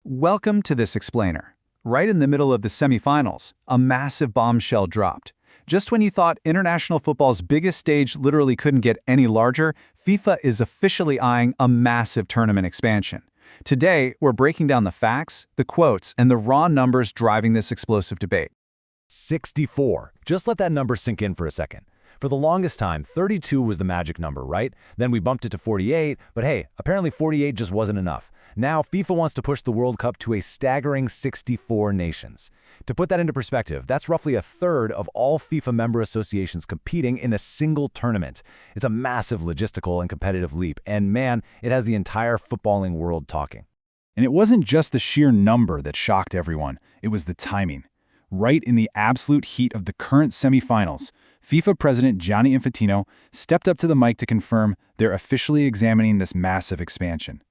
Welcome to this explainer. Right in the middle of the semifinals, a massive bombshell dropped. Just when you thought international football's biggest stage literally couldn't get any larger, FIFA is officially eyeing a massive tournament expansion. Today, we're breaking down the facts, the quotes, and the raw numbers driving this explosive debate. 64. Just let that number sink in for a second. For the longest time, 32 was the magic number, right? Then we bumped it to 48, but hey, apparently 48 just wasn't enough. Now, FIFA wants to push the World Cup to a staggering 64 nations. To put that into perspective, that's roughly a third of all FIFA member associations competing in a single tournament. It's a massive logistical and competitive leap, and man, it has the entire footballing world talking. And it wasn't just the sheer number that shocked everyone, it was the timing. Right in the absolute heat of the current semifinals, FIFA President Gianni Infantino stepped up to the mic to confirm they're officially examining this massive expansion.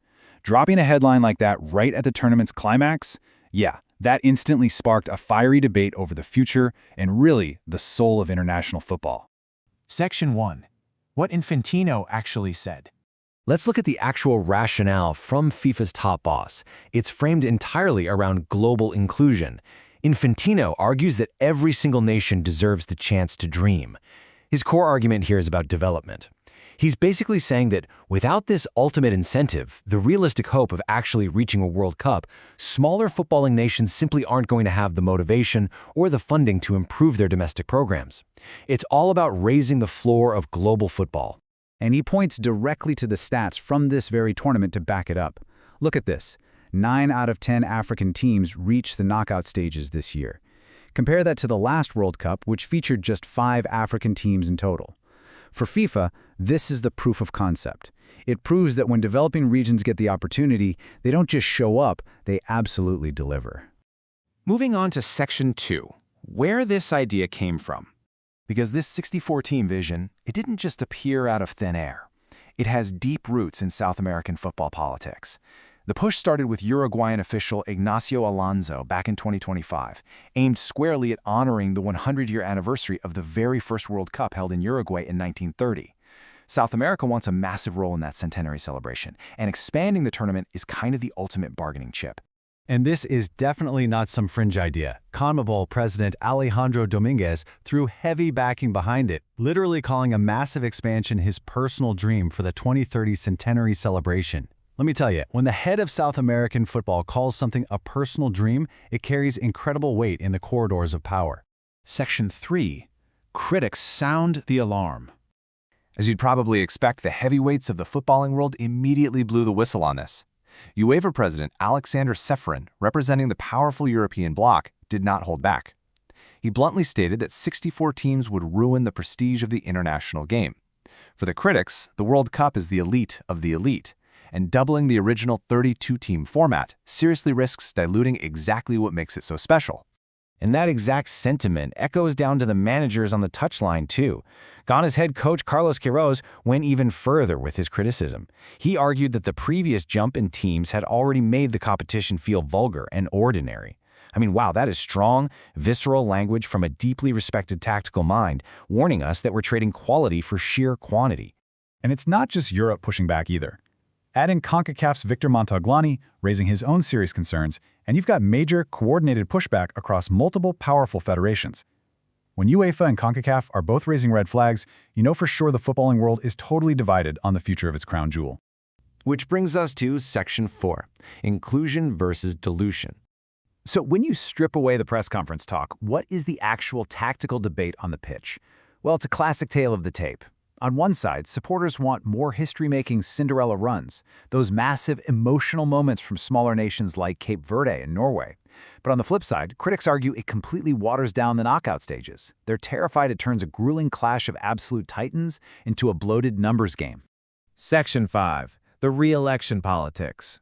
Dropping a headline like that right at the tournament's climax? Yeah, that instantly sparked a fiery debate over the future and really the soul of international football. Section 1. What Infantino actually said. Let's look at the actual rationale from FIFA's top boss. It's framed entirely around global inclusion. Infantino argues that every single nation deserves the chance to dream. His core argument here is about development. He's basically saying that without this ultimate incentive, the realistic hope of actually reaching a World Cup, smaller footballing nations simply aren't going to have the motivation or the funding to improve their domestic programs. It's all about raising the floor of global football. And he points directly to the stats from this very tournament to back it up. Look at this. 9 out of 10 African teams reached the knockout stages this year. Compare that to the last World Cup, which featured just 5 African teams in total. For FIFA, this is the proof of concept. It proves that when developing regions get the opportunity, they don't just show up, they absolutely deliver. Moving on to Section 2, where this idea came from. Because this 64-team vision, it didn't just appear out of thin air. It has deep roots in South American football politics. The push started with Uruguayan official Ignacio Alonso back in 2025, aimed squarely at honoring the 100-year anniversary of the very first World Cup held in Uruguay in 1930. South America wants a massive role in that centenary celebration, and expanding the tournament is kind of the ultimate bargaining chip. And this is definitely not some fringe idea. CONMEBOL President Alejandro Dominguez threw heavy backing behind it, literally calling a massive expansion his personal dream for the 2030 centenary celebration. Let me tell you, when the head of South American football calls something a personal dream, it carries incredible weight in the corridors of power. Section 3. Critics sound the alarm. As you'd probably expect, the heavyweights of the footballing world immediately blew the whistle on this. UEFA President Alexander Ceferin, representing the powerful European bloc, did not hold back. He bluntly stated that 64 teams would ruin the prestige of the international game. For the critics, the World Cup is the elite of the elite, and doubling the original 32-team format seriously risks diluting exactly what makes it so special. And that exact sentiment echoes down to the managers on the touchline too. Ghana's head coach Carlos Queiroz went even further with his criticism. He argued that the previous jump in teams had already made the competition feel vulgar and ordinary. I mean, wow, that is strong, visceral language from a deeply respected tactical mind, warning us that we're trading quality for sheer quantity. And it's not just Europe pushing back either. Add in CONCACAF's Victor Montaglani, raising his own serious concerns, and you've got major, coordinated pushback across multiple powerful federations. When UEFA and CONCACAF are both raising red flags, you know for sure the footballing world is totally divided on the future of its crown jewel. Which brings us to Section 4, inclusion versus dilution. So when you strip away the press conference talk, what is the actual tactical debate on the pitch? Well, it's a classic tale of the tape. On one side, supporters want more history-making Cinderella runs, those massive emotional moments from smaller nations like Cape Verde and Norway. But on the flip side, critics argue it completely waters down the knockout stages. They're terrified it turns a grueling clash of absolute titans into a bloated numbers game. Section 5. The re-election politics.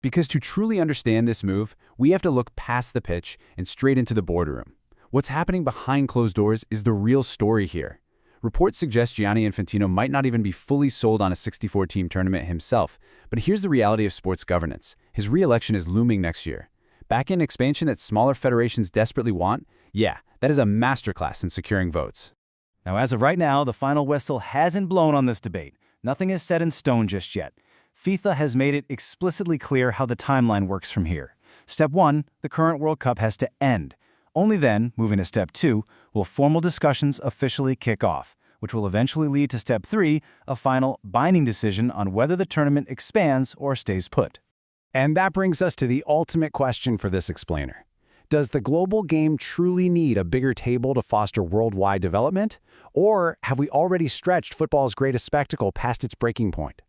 Because to truly understand this move, we have to look past the pitch and straight into the boardroom. What's happening behind closed doors is the real story here. Reports suggest Gianni Infantino might not even be fully sold on a 64-team tournament himself, but here's the reality of sports governance. His re-election is looming next year. Back-end expansion that smaller federations desperately want? Yeah, that is a masterclass in securing votes. Now, as of right now, the final whistle hasn't blown on this debate. Nothing is set in stone just yet. FIFA has made it explicitly clear how the timeline works from here. Step 1, the current World Cup has to end. Only then, moving to Step 2, will formal discussions officially kick off, which will eventually lead to Step 3, a final, binding decision on whether the tournament expands or stays put. And that brings us to the ultimate question for this explainer. Does the global game truly need a bigger table to foster worldwide development? Or have we already stretched football's greatest spectacle past its breaking point?